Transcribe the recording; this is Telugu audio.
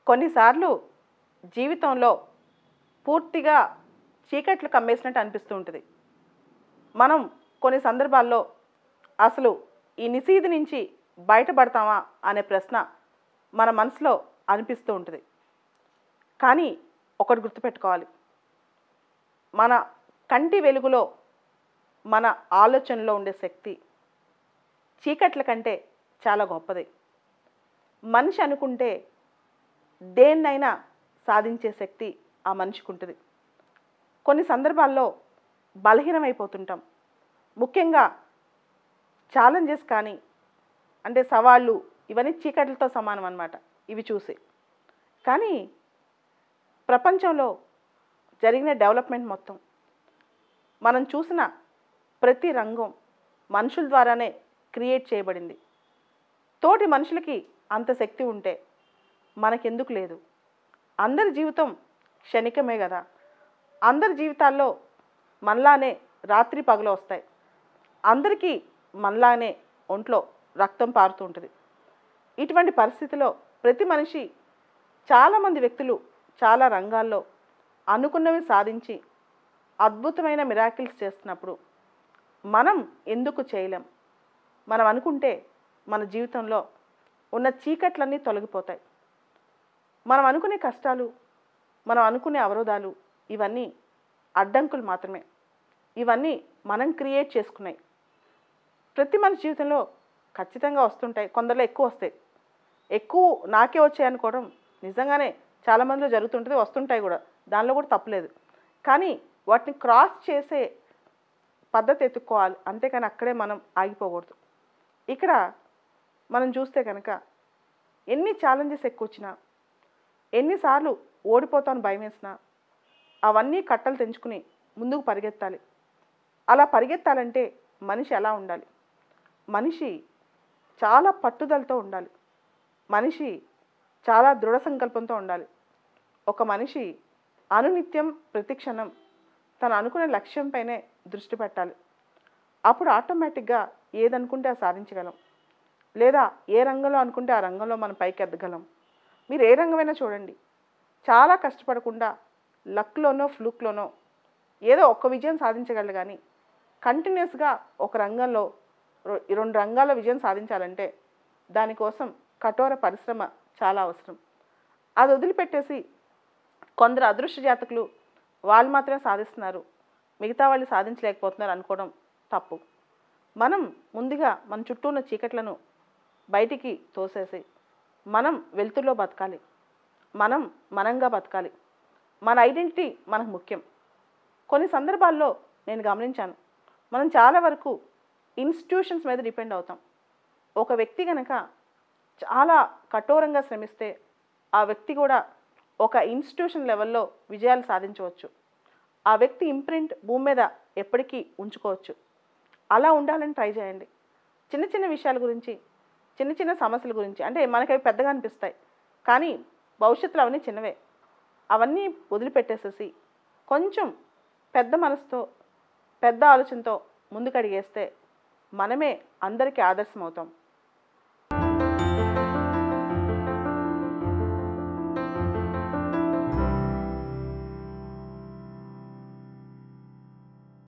కొన్నిసార్లు జీవితంలో పూర్తిగా చీకట్లు కమ్మేసినట్టు అనిపిస్తూ ఉంటుంది. మనం కొన్ని సందర్భాల్లో అసలు ఈ నిశీధి నుంచి బయటపడతామా అనే ప్రశ్న మన మనసులో అనిపిస్తూ ఉంటుంది. కానీ ఒకటి గుర్తుపెట్టుకోవాలి, మన కంటి వెలుగులో మన ఆలోచనలో ఉండే శక్తి చీకట్ల కంటే చాలా గొప్పది. మనిషి అనుకుంటే దేన్నైనా సాధించే శక్తి ఆ మనిషికి ఉంటుంది. కొన్ని సందర్భాల్లో బలహీనమైపోతుంటాం. ముఖ్యంగా ఛాలెంజెస్ కానీ అంటే సవాళ్ళు ఇవన్నీ చీకట్లతో సమానం అన్నమాట ఇవి చూసి. కానీ ప్రపంచంలో జరిగిన డెవలప్మెంట్ మొత్తం మనం చూసిన ప్రతి రంగం మనుషుల ద్వారానే క్రియేట్ చేయబడింది. తోటి మనుషులకి అంత శక్తి ఉంటే మనకెందుకు లేదు? అందరి జీవితం క్షణికమే కదా. అందరి జీవితాల్లో మనలానే రాత్రి పగలు వస్తాయి. అందరికీ మనలానే ఒంట్లో రక్తం పారుతూ ఉంటుంది. ఇటువంటి పరిస్థితిలో ప్రతి మనిషి చాలామంది వ్యక్తులు చాలా రంగాల్లో అనుకున్నవి సాధించి అద్భుతమైన మిరాకిల్స్ చేస్తున్నప్పుడు మనం ఎందుకు చేయలేం? మనం అనుకుంటే మన జీవితంలో ఉన్న చీకట్లన్నీ తొలగిపోతాయి. మనం అనుకునే కష్టాలు, మనం అనుకునే అవరోధాలు ఇవన్నీ అడ్డంకులు మాత్రమే. ఇవన్నీ మనం క్రియేట్ చేసుకున్నాయి. ప్రతి మనిషి జీవితంలో ఖచ్చితంగా వస్తుంటాయి. కొందరిలో ఎక్కువ వస్తాయి. ఎక్కువ నాకే వచ్చాయి అనుకోవడం నిజంగానే చాలామందిలో జరుగుతుంటుంది, వస్తుంటాయి కూడా, దానిలో కూడా తప్పులేదు. కానీ వాటిని క్రాస్ చేసే పద్ధతి ఎత్తుక్కోవాలి, అంతేకాని అక్కడే మనం ఆగిపోకూడదు. ఇక్కడ మనం చూస్తే కనుక ఎన్ని ఛాలెంజెస్ ఎక్కువ వచ్చినా, ఎన్నిసార్లు ఓడిపోతాను భయం వేసినా అవన్నీ కట్టలు తెంచుకుని ముందుకు పరిగెత్తాలి. అలా పరిగెత్తాలంటే మనిషి ఎలా ఉండాలి? మనిషి చాలా పట్టుదలతో ఉండాలి. మనిషి చాలా దృఢ సంకల్పంతో ఉండాలి. ఒక మనిషి అనునిత్యం ప్రతిక్షణం తను అనుకునే లక్ష్యంపైనే దృష్టి పెట్టాలి. అప్పుడు ఆటోమేటిక్గా ఏదనుకుంటే అది సాధించగలం. లేదా ఏ రంగంలో అనుకుంటే ఆ రంగంలో మనం పైకి ఎదగలం. మీరు ఏ రంగమైనా చూడండి, చాలా కష్టపడకుండా లక్లోనో ఫ్లూక్లోనో ఏదో ఒక విజయం సాధించగలరు. కానీ కంటిన్యూస్గా ఒక రంగంలో 2 రంగాల్లో విజయం సాధించాలంటే దానికోసం కఠోర పరిశ్రమ చాలా అవసరం. అది వదిలిపెట్టేసి కొందరు అదృష్ట జాతకులు వాళ్ళు మాత్రమే సాధిస్తున్నారు, మిగతా వాళ్ళు సాధించలేకపోతున్నారు అనుకోవడం తప్పు. మనం ముందుగా మన చుట్టూ ఉన్న చీకట్లను బయటికి తోసేసి మనం వెలుతురులో బతకాలి. మనం మనంగా బతకాలి. మన ఐడెంటిటీ మనకు ముఖ్యం. కొన్ని సందర్భాల్లో నేను గమనించాను, మనం చాలా వరకు ఇన్స్టిట్యూషన్స్ మీద డిపెండ్ అవుతాం. ఒక వ్యక్తి కనుక చాలా కఠోరంగా శ్రమిస్తే ఆ వ్యక్తి కూడా ఒక ఇన్స్టిట్యూషన్ లెవెల్లో విజయాలు సాధించవచ్చు. ఆ వ్యక్తి ఇంప్రింట్ భూమి మీద ఎప్పటికీ ఉంచుకోవచ్చు. అలా ఉండాలని ట్రై చేయండి. చిన్న చిన్న విషయాల గురించి, చిన్న చిన్న సమస్యల గురించి అంటే మనకి అవి పెద్దగా అనిపిస్తాయి, కానీ భవిష్యత్తులో అవన్నీ చిన్నవే. అవన్నీ వదిలిపెట్టేసేసి కొంచెం పెద్ద మనసుతో, పెద్ద ఆలోచనతో ముందుకు అడిగేస్తే మనమే అందరికీ ఆదర్శం అవుతాం.